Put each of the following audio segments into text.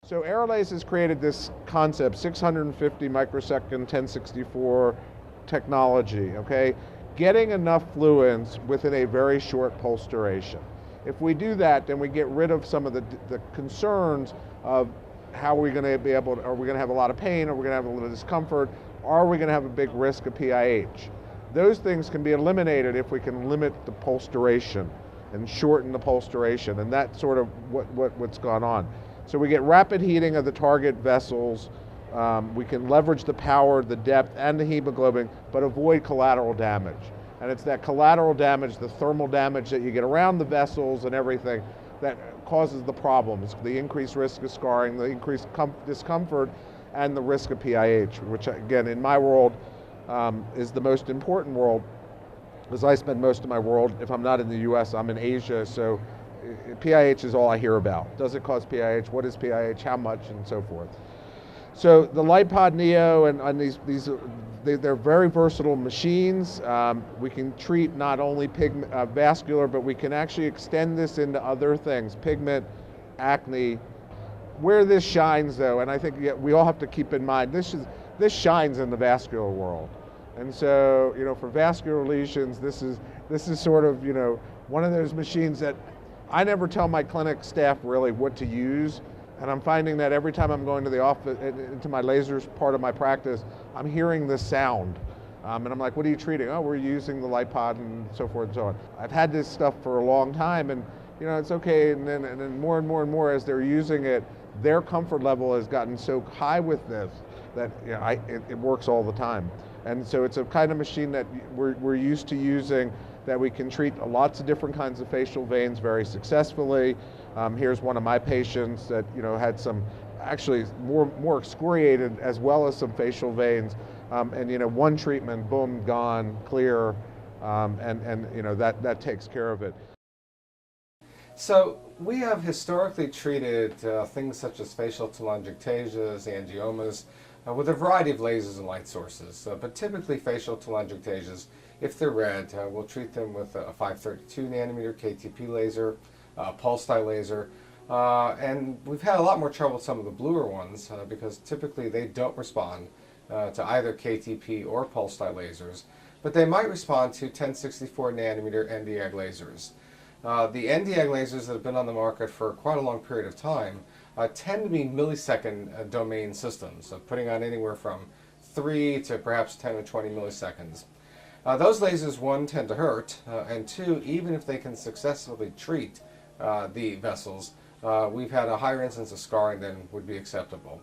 So Aerolase has created this concept, 650 microsecond 1064 technology, okay? Getting enough fluids within a very short pulse duration. If we do that, then we get rid of some of the concerns of how are we going to be able to, are we going to have a lot of pain, are we going to have a little discomfort, are we going to have a big risk of PIH? Those things can be eliminated if we can limit the pulse duration and shorten the pulse duration, and that's sort of what's gone on. So we get rapid heating of the target vessels, we can leverage the power, the depth, and the hemoglobin, but avoid collateral damage. And it's that collateral damage, the thermal damage that you get around the vessels and everything that causes the problems, the increased risk of scarring, the increased discomfort, and the risk of PIH, which again, in my world, is the most important world, because I spend most of my world, if I'm not in the US, I'm in Asia, so PIH is all I hear about. Does it cause PIH? What is PIH? How much? And so forth. So the LightPod Neo and they're very versatile machines. We can treat not only vascular, but we can actually extend this into other things, pigment, acne. Where this shines though, and I think we all have to keep in mind, this shines in the vascular world. And so, for vascular lesions, this is sort of, one of those machines that I never tell my clinic staff really what to use, and I'm finding that every time I'm going to the office, into my lasers part of my practice, I'm hearing this sound. And I'm like, what are you treating? Oh, we're using the LightPod and so forth and so on. I've had this stuff for a long time, and it's okay, and then more and more and more as they're using it, their comfort level has gotten so high with this that it works all the time. And so it's a kind of machine that we're used to using, that we can treat lots of different kinds of facial veins very successfully. Here's one of my patients that had some actually more excoriated as well as some facial veins, and one treatment, boom, gone, clear, and that takes care of it. So we have historically treated things such as facial telangiectasias, angiomas, with a variety of lasers and light sources, but typically facial telangiectasias, if they're red, we'll treat them with a 532 nanometer KTP laser, pulse dye laser, and we've had a lot more trouble with some of the bluer ones because typically they don't respond to either KTP or pulse dye lasers, but they might respond to 1064 nanometer Nd:YAG lasers. The Nd:YAG lasers that have been on the market for quite a long period of time tend to be millisecond domain systems, so putting on anywhere from 3 to perhaps 10 or 20 milliseconds. Those lasers, one, tend to hurt, and two, even if they can successfully treat the vessels, we've had a higher incidence of scarring than would be acceptable.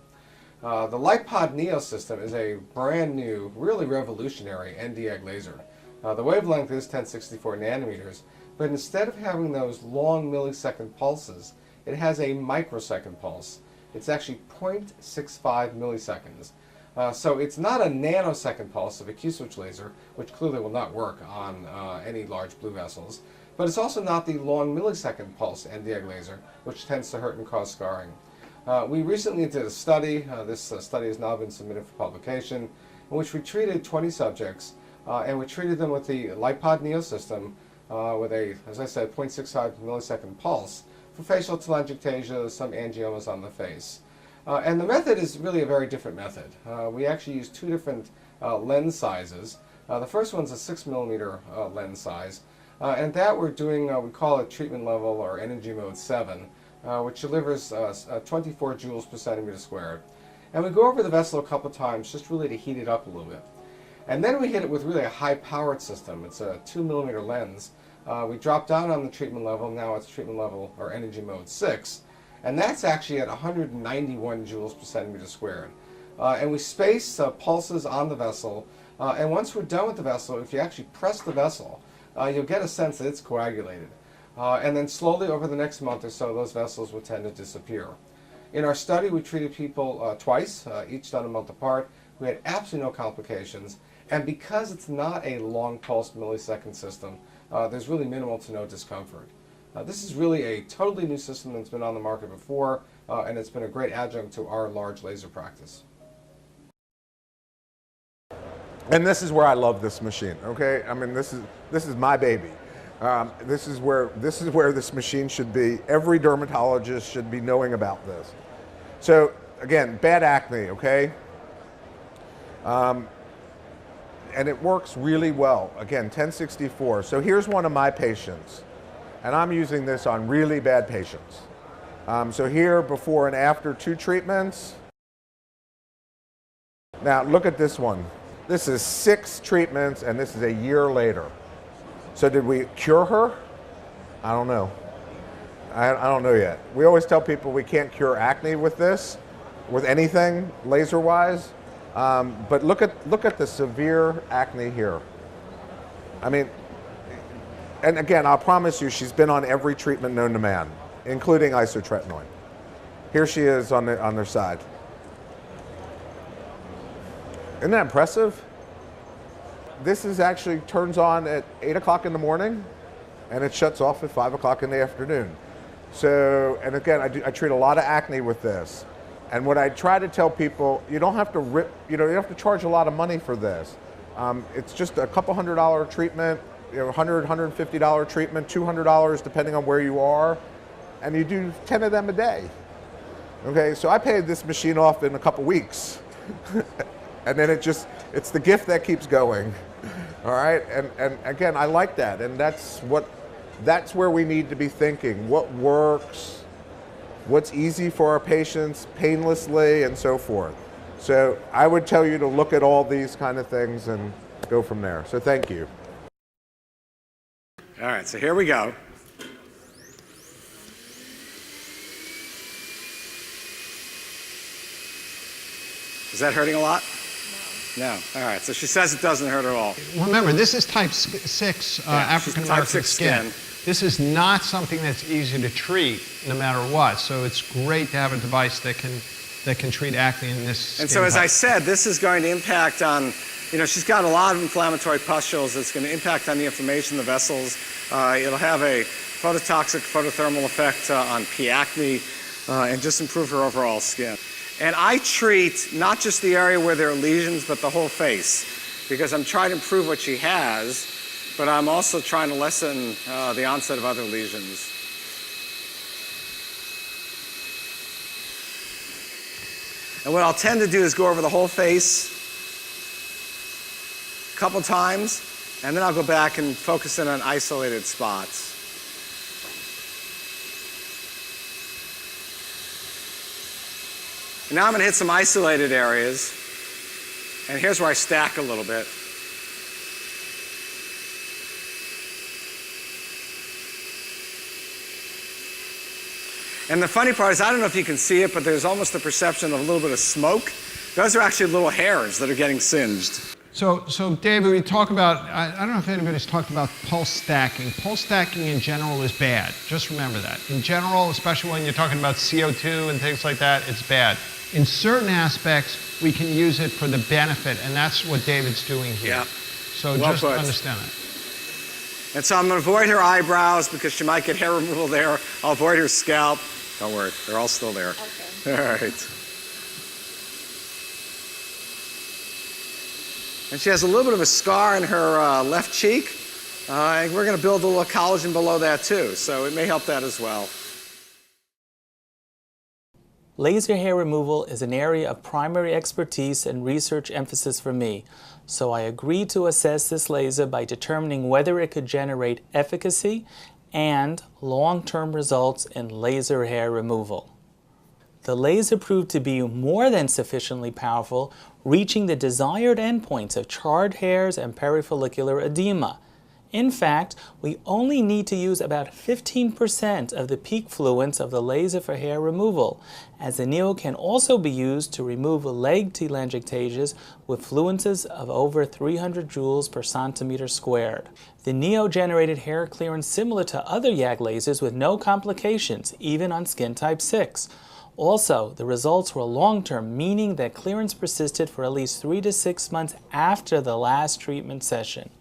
The LightPod Neo system is a brand new, really revolutionary Nd:YAG laser. The wavelength is 1064 nanometers, but instead of having those long millisecond pulses, it has a microsecond pulse. It's actually 0.65 milliseconds. So it's not a nanosecond pulse of a Q-switch laser, which clearly will not work on any large blue vessels, but it's also not the long millisecond pulse Nd:YAG laser, which tends to hurt and cause scarring. We recently did a study, this study has now been submitted for publication, in which we treated 20 subjects, and we treated them with the LightPod Neo system with a, as I said, 0.65 millisecond pulse for facial telangiectasias, some angiomas on the face. And the method is really a very different method. We actually use two different lens sizes. The first one's a 6 millimeter lens size, and that we're doing, we call it treatment level or energy mode 7, which delivers 24 joules per centimeter squared. And we go over the vessel a couple times just really to heat it up a little bit. And then we hit it with really a high-powered system. It's a 2 millimeter lens. We drop down on the treatment level. Now it's treatment level or energy mode 6. And that's actually at 191 joules per centimeter squared. And we space pulses on the vessel. And once we're done with the vessel, if you actually press the vessel, you'll get a sense that it's coagulated. And then slowly over the next month or so, those vessels will tend to disappear. In our study, we treated people twice, each done a month apart. We had absolutely no complications. And because it's not a long pulsed millisecond system, there's really minimal to no discomfort. This is really a totally new system that's been on the market before, and it's been a great adjunct to our large laser practice. And this is where I love this machine. Okay, I mean this is my baby. This is where this machine should be. Every dermatologist should be knowing about this. So again, bad acne, okay? And it works really well. Again, 1064. So here's one of my patients, and I'm using this on really bad patients. So here, before and after 2 treatments. Now look at this one. This is 6 treatments, and this is a year later. So did we cure her? I don't know. I don't know yet. We always tell people we can't cure acne with this, with anything laser-wise. But look at the severe acne here. I mean, and again, I'll promise you, she's been on every treatment known to man, including isotretinoin. Here she is on their side. Isn't that impressive? This is actually turns on at 8 o'clock in the morning, and it shuts off at 5 o'clock in the afternoon. So, and again, I treat a lot of acne with this. And what I try to tell people, you don't have to you don't have to charge a lot of money for this. It's just a couple $100 treatment, $100, $150 treatment, $200 depending on where you are, and you do 10 of them a day. Okay, so I paid this machine off in a couple weeks. And then it's the gift that keeps going. All right, and again, I like that, and that's where we need to be thinking. What works? What's easy for our patients, painlessly, and so forth. So I would tell you to look at all these kind of things and go from there. So thank you. All right, so here we go. Is that hurting a lot? No. All right, so she says it doesn't hurt at all. Remember, this is type 6 African American skin. This is not something that's easy to treat no matter what. So it's great to have a device that can treat acne in this skin And so as type. I said, this is going to impact on, she's got a lot of inflammatory pustules. It's going to impact on the inflammation of the vessels. It'll have a phototoxic, photothermal effect on P. acne and just improve her overall skin. And I treat not just the area where there are lesions, but the whole face, because I'm trying to improve what she has, but I'm also trying to lessen the onset of other lesions. And what I'll tend to do is go over the whole face a couple times, and then I'll go back and focus in on isolated spots. And now I'm going to hit some isolated areas, and here's where I stack a little bit. And the funny part is, I don't know if you can see it, but there's almost a perception of a little bit of smoke. Those are actually little hairs that are getting singed. So David, we talk about, I don't know if anybody's talked about pulse stacking. Pulse stacking in general is bad. Just remember that. In general, especially when you're talking about CO2 and things like that, it's bad. In certain aspects, we can use it for the benefit, and that's what David's doing here. Yeah. So Well just put. understand that. And so I'm going to avoid her eyebrows because she might get hair removal there. I'll avoid her scalp. Don't worry, they're all still there. Okay. All right. And she has a little bit of a scar in her left cheek. And we're going to build a little collagen below that too, so it may help that as well. Laser hair removal is an area of primary expertise and research emphasis for me, so I agreed to assess this laser by determining whether it could generate efficacy and long-term results in laser hair removal. The laser proved to be more than sufficiently powerful, reaching the desired endpoints of charred hairs and perifollicular edema. In fact, we only need to use about 15% of the peak fluence of the laser for hair removal, as the Neo can also be used to remove leg telangiectasias with fluences of over 300 joules per centimeter squared. The Neo generated hair clearance similar to other YAG lasers with no complications, even on skin type 6. Also, the results were long-term, meaning that clearance persisted for at least 3 to 6 months after the last treatment session.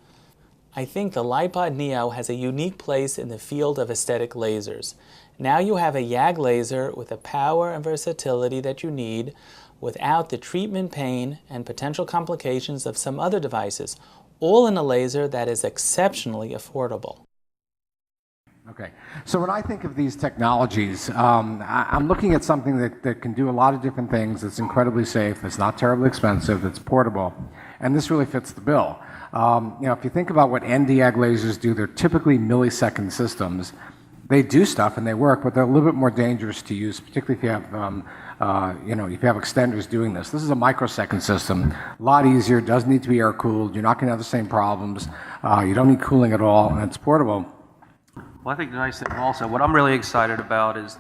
I think the LiPod Neo has a unique place in the field of aesthetic lasers. Now you have a YAG laser with the power and versatility that you need without the treatment pain and potential complications of some other devices, all in a laser that is exceptionally affordable. Okay, so when I think of these technologies, I'm looking at something that can do a lot of different things. It's incredibly safe, it's not terribly expensive, it's portable, and this really fits the bill. If you think about what Nd:YAG lasers do, they're typically millisecond systems. They do stuff and they work, but they're a little bit more dangerous to use, particularly if you have, if you have extenders doing this. This is a microsecond system, a lot easier, doesn't need to be air cooled, you're not going to have the same problems, you don't need cooling at all, and it's portable. Well, I think the nice thing also, what I'm really excited about is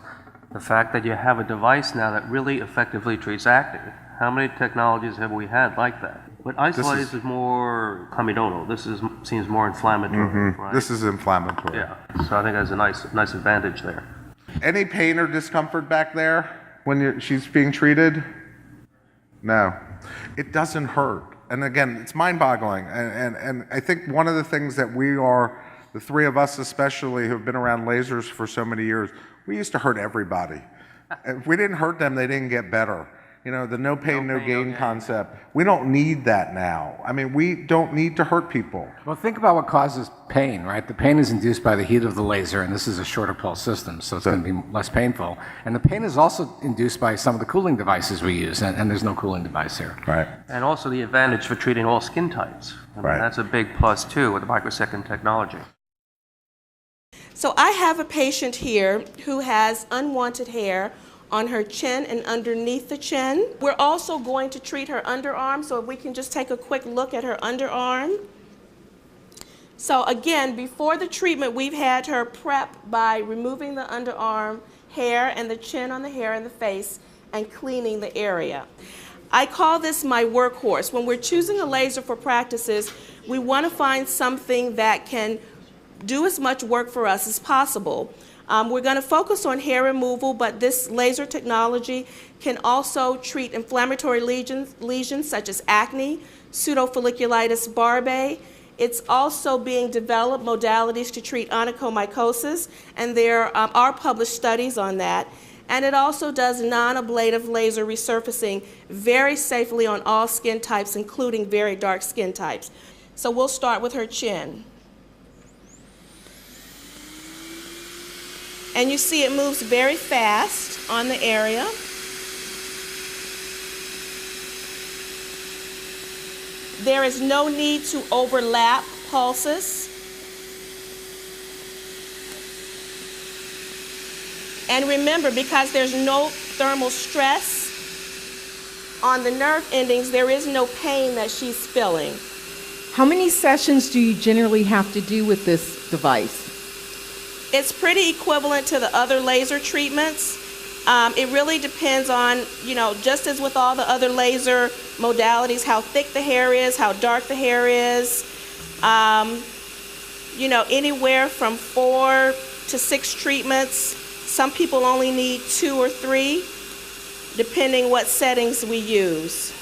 the fact that you have a device now that really effectively treats acne. How many technologies have we had like that? But Isolase is more comedonal. This seems more inflammatory, right? This is inflammatory. Yeah, so I think that's a nice advantage there. Any pain or discomfort back there when she's being treated? No. It doesn't hurt. And again, it's mind-boggling. And I think one of the things that the three of us especially who have been around lasers for so many years, we used to hurt everybody. If we didn't hurt them, they didn't get better. The no pain, no gain concept. We don't need that now. I mean, we don't need to hurt people. Well, think about what causes pain, right? The pain is induced by the heat of the laser, and this is a shorter pulse system, so it's going to be less painful. And the pain is also induced by some of the cooling devices we use, and there's no cooling device here. Right. And also the advantage for treating all skin types. Right. That's a big plus too with the microsecond technology. So I have a patient here who has unwanted hair on her chin and underneath the chin. We're also going to treat her underarm, so if we can just take a quick look at her underarm. So again, before the treatment, we've had her prep by removing the underarm hair and the chin on the hair and the face and cleaning the area. I call this my workhorse. When we're choosing a laser for practices, we want to find something that can do as much work for us as possible. We're going to focus on hair removal, but this laser technology can also treat inflammatory lesions such as acne, pseudofolliculitis barbae. It's also being developed modalities to treat onychomycosis, and there are published studies on that. And it also does non-ablative laser resurfacing very safely on all skin types, including very dark skin types. So we'll start with her chin. And you see it moves very fast on the area. There is no need to overlap pulses. And remember, because there's no thermal stress on the nerve endings, there is no pain that she's feeling. How many sessions do you generally have to do with this device? It's pretty equivalent to the other laser treatments. It really depends on, just as with all the other laser modalities, how thick the hair is, how dark the hair is. Anywhere from 4 to 6 treatments. Some people only need 2 or 3, depending what settings we use.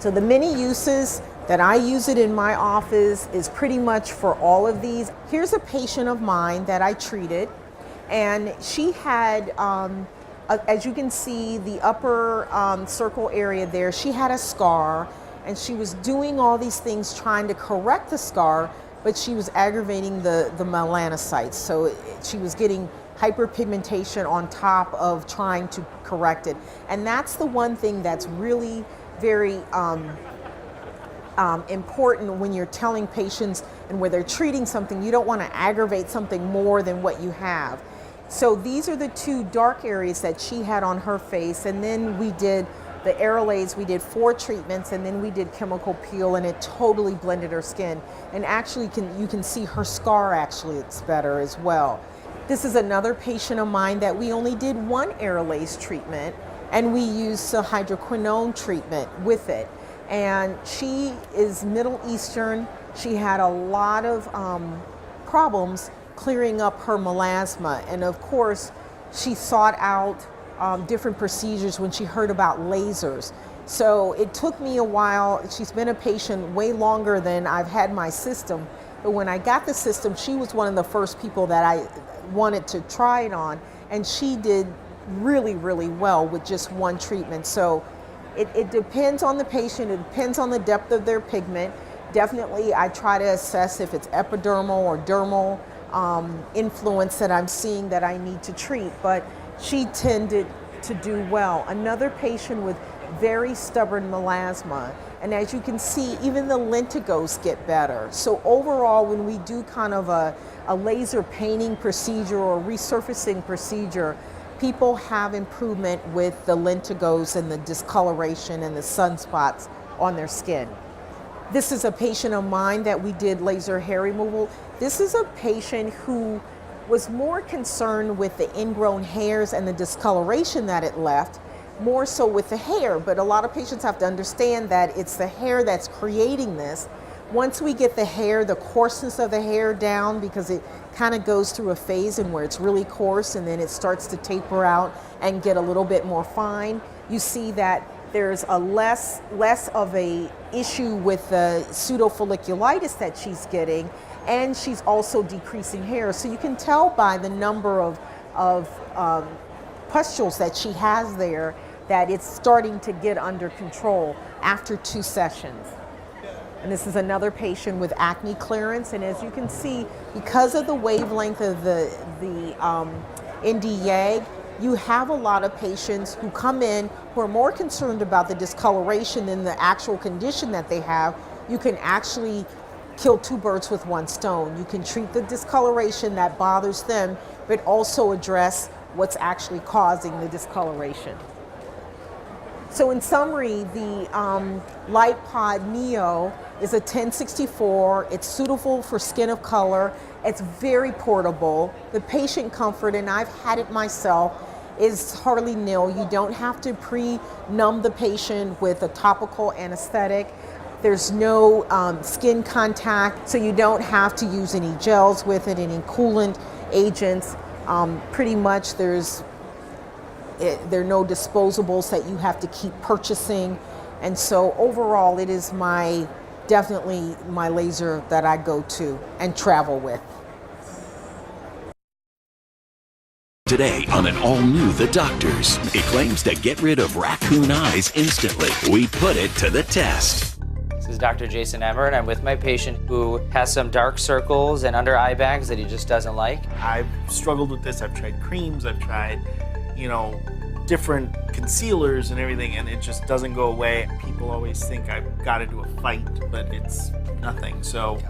So the many uses that I use it in my office is pretty much for all of these. Here's a patient of mine that I treated, and she had, as you can see, the upper circle area there, she had a scar, and she was doing all these things trying to correct the scar, but she was aggravating the melanocytes. So she was getting hyperpigmentation on top of trying to correct it. And that's the one thing that's really very important when you're telling patients and where they're treating something. You don't want to aggravate something more than what you have. So these are the 2 dark areas that she had on her face, and then we did the Aerolase. We did 4 treatments, and then we did chemical peel, and it totally blended her skin. And actually you can see her scar actually, it's better as well. This is another patient of mine that we only did 1 Aerolase treatment, and we used a hydroquinone treatment with it. And she is Middle Eastern. She had a lot of problems clearing up her melasma. And of course, she sought out different procedures when she heard about lasers. So it took me a while. She's been a patient way longer than I've had my system. But when I got the system, she was one of the first people that I wanted to try it on. And she did really, really well with just 1 treatment. So it depends on the patient, it depends on the depth of their pigment. Definitely, I try to assess if it's epidermal or dermal influence that I'm seeing that I need to treat, but she tended to do well. Another patient with very stubborn melasma, and as you can see, even the lentigos get better. So overall, when we do kind of a laser painting procedure or resurfacing procedure, people have improvement with the lentigos and the discoloration and the sunspots on their skin. This is a patient of mine that we did laser hair removal. This is a patient who was more concerned with the ingrown hairs and the discoloration that it left, more so with the hair. But a lot of patients have to understand that it's the hair that's creating this. Once we get the hair, the coarseness of the hair down, because it kind of goes through a phase in where it's really coarse and then it starts to taper out and get a little bit more fine, you see that there's a less of a issue with the pseudofolliculitis that she's getting, and she's also decreasing hair. So you can tell by the number of pustules that she has there that it's starting to get under control after 2 sessions. And this is another patient with acne clearance, and as you can see, because of the wavelength of the ND-YAG, you have a lot of patients who come in who are more concerned about the discoloration than the actual condition that they have. You can actually kill 2 birds with 1 stone. You can treat the discoloration that bothers them, but also address what's actually causing the discoloration. So in summary, the LightPod Neo is a 1064. It's suitable for skin of color. It's very portable. The patient comfort, and I've had it myself, is hardly nil. You don't have to pre-numb the patient with a topical anesthetic. There's no skin contact, so you don't have to use any gels with it, any coolant agents. Pretty much there are no disposables that you have to keep purchasing. And so overall, it is definitely my laser that I go to and travel with. Today on an all-new The Doctors, it claims to get rid of raccoon eyes instantly. We put it to the test. This is Dr. Jason Emmer, and I'm with my patient who has some dark circles and under eye bags that he just doesn't like. I've struggled with this. I've tried creams, I've tried, different concealers and everything, and it just doesn't go away. People always think I've got into a fight, but it's nothing. So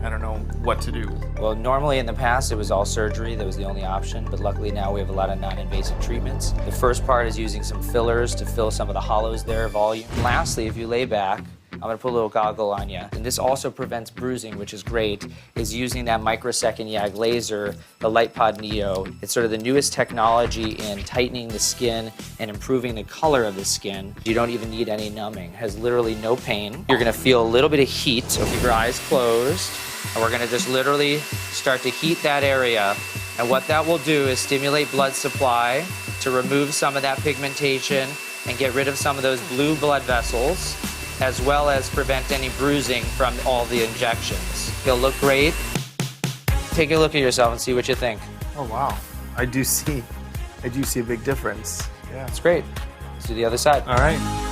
I don't know what to do. Well, normally in the past it was all surgery. That was the only option, but luckily now we have a lot of non-invasive treatments. The first part is using some fillers to fill some of the hollows there, volume. And lastly, if you lay back, I'm gonna put a little goggle on you. And this also prevents bruising, which is great, is using that microsecond YAG laser, the LightPod Neo. It's sort of the newest technology in tightening the skin and improving the color of the skin. You don't even need any numbing. It has literally no pain. You're gonna feel a little bit of heat, so keep your eyes closed. And we're gonna just literally start to heat that area. And what that will do is stimulate blood supply to remove some of that pigmentation and get rid of some of those blue blood vessels, as well as prevent any bruising from all the injections. It'll look great. Take a look at yourself and see what you think. Oh wow, I do see a big difference. Yeah, it's great. Let's do the other side. All right.